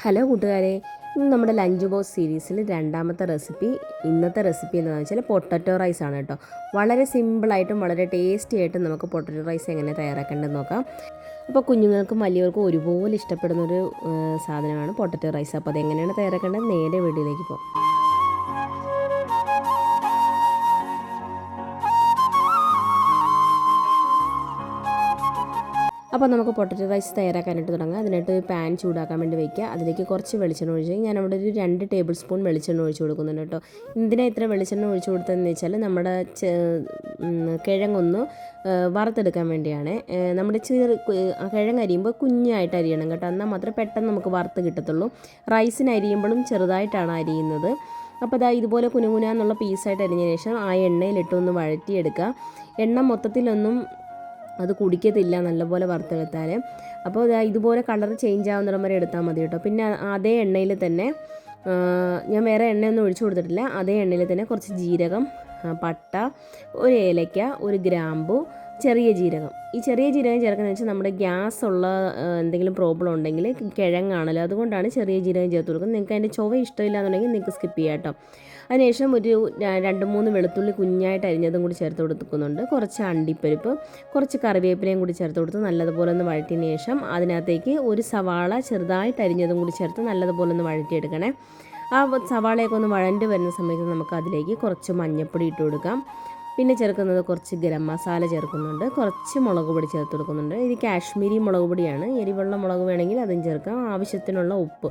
Hello കൂട്ടുകാരെ, ഇന്ന് നമ്മുടെ ലഞ്ച് ബോക്സ് സീരീസിൽ രണ്ടാമത്തെ റെസിപ്പി ഇന്നത്തെ റെസിപ്പി എന്താണെന്ന് വെച്ചാൽ പൊട്ടറ്റോ റൈസ് ആണ് കേട്ടോ. വളരെ സിമ്പിളായിട്ടും വളരെ ടേസ്റ്റി ആയിട്ടും നമുക്ക് പൊട്ടറ്റോ റൈസ് എങ്ങനെ തയ്യാറാക്കേണ്ടതെന്ന് നോക്കാം. അപ്പോൾ കുഞ്ഞുങ്ങൾക്കും വലിയവർക്കും ഒരുപോലെ ഇഷ്ടപ്പെടുന്നൊരു സാധനമാണ് പൊട്ടറ്റോ റൈസ്. അപ്പോൾ അതെങ്ങനെയാണ് തയ്യാറാക്കേണ്ടത് നേരെ വീഡിയോയിലേക്ക് പോകാം. അപ്പോൾ നമുക്ക് പൊട്ടറ്റോ റൈസ് തയ്യാറാക്കാനായിട്ട് തുടങ്ങാം. അതിനായിട്ട് പാൻ ചൂടാക്കാൻ വേണ്ടി വയ്ക്കുക. അതിലേക്ക് കുറച്ച് വെളിച്ചെണ്ണ ഒഴിച്ച് ഞാൻ അവിടെ ഒരു 2 ടേബിൾ സ്പൂൺ വെളിച്ചെണ്ണ ഒഴിച്ച് കൊടുക്കുന്നുണ്ട് കേട്ടോ. എന്തിനാ ഇത്ര വെളിച്ചെണ്ണ ഒഴിച്ച് കൊടുത്തതെന്ന് വെച്ചാൽ നമ്മുടെ കിഴങ്ങൊന്ന് വറുത്തെടുക്കാൻ വേണ്ടിയാണ്. നമ്മുടെ കിഴങ്ങ് അരിയുമ്പോൾ കുഞ്ഞായിട്ട് അരിയണം കേട്ടോ, എന്നാൽ മാത്രമേ പെട്ടെന്ന് നമുക്ക് വറുത്ത് കിട്ടത്തുള്ളൂ. റൈസിന് അരിയുമ്പോഴും ചെറുതായിട്ടാണ് അരിയുന്നത്. അപ്പോൾ അതാ ഇതുപോലെ കുനുകുനാന്നുള്ള പീസായിട്ട് അരിഞ്ഞതിന് ശേഷം ആ എണ്ണയിലിട്ടൊന്ന് വഴറ്റിയെടുക്കുക. എണ്ണ മൊത്തത്തിലൊന്നും അത് കുടിക്കത്തില്ല നല്ലപോലെ വറുത്തെടുത്താൽ. അപ്പോൾ ഇതുപോലെ കളർ ചേഞ്ച് ആവുന്നിടം വരെ എടുത്താൽ മതി കേട്ടോ. പിന്നെ അതേ എണ്ണയിൽ തന്നെ ഞാൻ വേറെ എണ്ണയൊന്നും ഒഴിച്ചു കൊടുത്തിട്ടില്ല. അതേ എണ്ണയിൽ തന്നെ കുറച്ച് ജീരകം, പട്ട, ഒരു ഏലയ്ക്ക, ഒരു ഗ്രാമ്പു, ചെറിയ ജീരകം. ഈ ചെറിയ ജീരകം ചേർക്കുന്നതെന്ന് വെച്ചാൽ നമ്മുടെ ഗ്യാസ് ഉള്ള എന്തെങ്കിലും പ്രോബ്ലം ഉണ്ടെങ്കിൽ, കിഴങ്ങാണല്ലോ അതുകൊണ്ടാണ് ചെറിയ ജീരകം ചേർത്ത് കൊടുക്കുന്നത്. നിങ്ങൾക്ക് അതിൻ്റെ ചുവ ഇഷ്ടമില്ല എന്നുണ്ടെങ്കിൽ നിങ്ങൾക്ക് സ്കിപ്പ് ചെയ്യാം കേട്ടോ. അതിനുശേഷം ഒരു 2-3 വെളുത്തുള്ളി കുഞ്ഞായിട്ട് അരിഞ്ഞതും കൂടി ചേർത്ത് കൊടുക്കുന്നുണ്ട്. കുറച്ച് അണ്ടിപ്പരിപ്പ്, കുറച്ച് കറിവേപ്പിലയും കൂടി ചേർത്ത് കൊടുത്ത് നല്ലതുപോലെ ഒന്ന് വഴറ്റിയതിന് ശേഷം അതിനകത്തേക്ക് ഒരു സവാള ചെറുതായിട്ട് അരിഞ്ഞതും കൂടി ചേർത്ത് നല്ലതുപോലെ ഒന്ന് വഴറ്റിയെടുക്കണേ. ആ സവാളയൊക്കെ ഒന്ന് വഴണ്ട് വരുന്ന സമയത്ത് നമുക്ക് അതിലേക്ക് കുറച്ച് മഞ്ഞൾപ്പൊടി ഇട്ട് കൊടുക്കാം. പിന്നെ ചേർക്കുന്നത് കുറച്ച് ഗരം മസാല ചേർക്കുന്നുണ്ട്, കുറച്ച് മുളക് പൊടി ചേർത്ത് കൊടുക്കുന്നുണ്ട്. ഇത് കാശ്മീരി മുളക് പൊടിയാണ്. എരിവുള്ള മുളക് വേണമെങ്കിൽ അതും ചേർക്കാം. ആവശ്യത്തിനുള്ള ഉപ്പ്,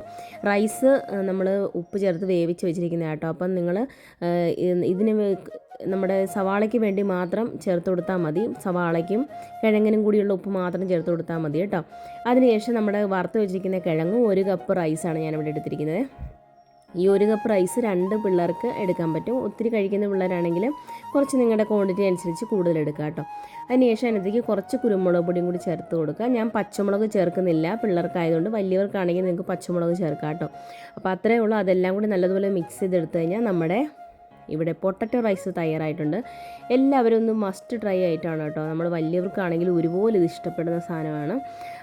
റൈസ് നമ്മൾ ഉപ്പ് ചേർത്ത് വേവിച്ച് വെച്ചിരിക്കുന്ന കേട്ടോ. അപ്പം നിങ്ങൾ ഇതിന് നമ്മുടെ സവാളയ്ക്ക് വേണ്ടി മാത്രം ചേർത്ത് കൊടുത്താൽ മതി. സവാളയ്ക്കും കിഴങ്ങിനും കൂടിയുള്ള ഉപ്പ് മാത്രം ചേർത്ത് കൊടുത്താൽ മതി കേട്ടോ. അതിനുശേഷം നമ്മുടെ വറുത്ത് വെച്ചിരിക്കുന്ന കിഴങ്ങും 1 കപ്പ് റൈസാണ് ഞാനിവിടെ എടുത്തിരിക്കുന്നത്. ഈ 1 കപ്പ് റൈസ് 2 പിള്ളേർക്ക് എടുക്കാൻ പറ്റും. ഒത്തിരി കഴിക്കുന്ന പിള്ളേരാണെങ്കിൽ കുറച്ച് നിങ്ങളുടെ ക്വാണ്ടിറ്റി അനുസരിച്ച് കൂടുതൽ എടുക്കുക കേട്ടോ. അതിനുശേഷം അതിനകത്തേക്ക് കുറച്ച് കുരുമുളക് പൊടിയും കൂടി ചേർത്ത് കൊടുക്കുക. ഞാൻ പച്ചമുളക് ചേർക്കുന്നില്ല പിള്ളേർക്കായതുകൊണ്ട്. വലിയവർക്കാണെങ്കിൽ നിങ്ങൾക്ക് പച്ചമുളക് ചേർക്കാം കേട്ടോ. അപ്പോൾ അത്രയേ ഉള്ളൂ. അതെല്ലാം കൂടി നല്ലതുപോലെ മിക്സ് ചെയ്തെടുത്ത് കഴിഞ്ഞാൽ നമ്മുടെ ഇവിടെ പൊട്ടറ്റോ റൈസ് തയ്യാറായിട്ടുണ്ട്. എല്ലാവരും ഒന്ന് മസ്റ്റ് ട്രൈ ആയിട്ടാണ് കേട്ടോ. നമ്മൾ വലിയവർക്കാണെങ്കിൽ ഒരുപോലെ ഇത് ഇഷ്ടപ്പെടുന്ന സാധനമാണ്.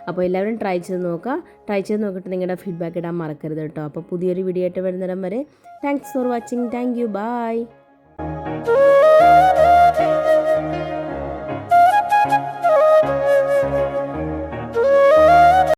അപ്പോൾ എല്ലാവരും ട്രൈ ചെയ്ത് നോക്കുക. ട്രൈ ചെയ്ത് നോക്കിയിട്ട് നിങ്ങളുടെ ഫീഡ്ബാക്ക് ഇടാൻ മറക്കരുത് കേട്ടോ. അപ്പോൾ പുതിയൊരു വീഡിയോ ആയിട്ട് വരുന്നിടം വരെ thanks for watching. Thank you. By.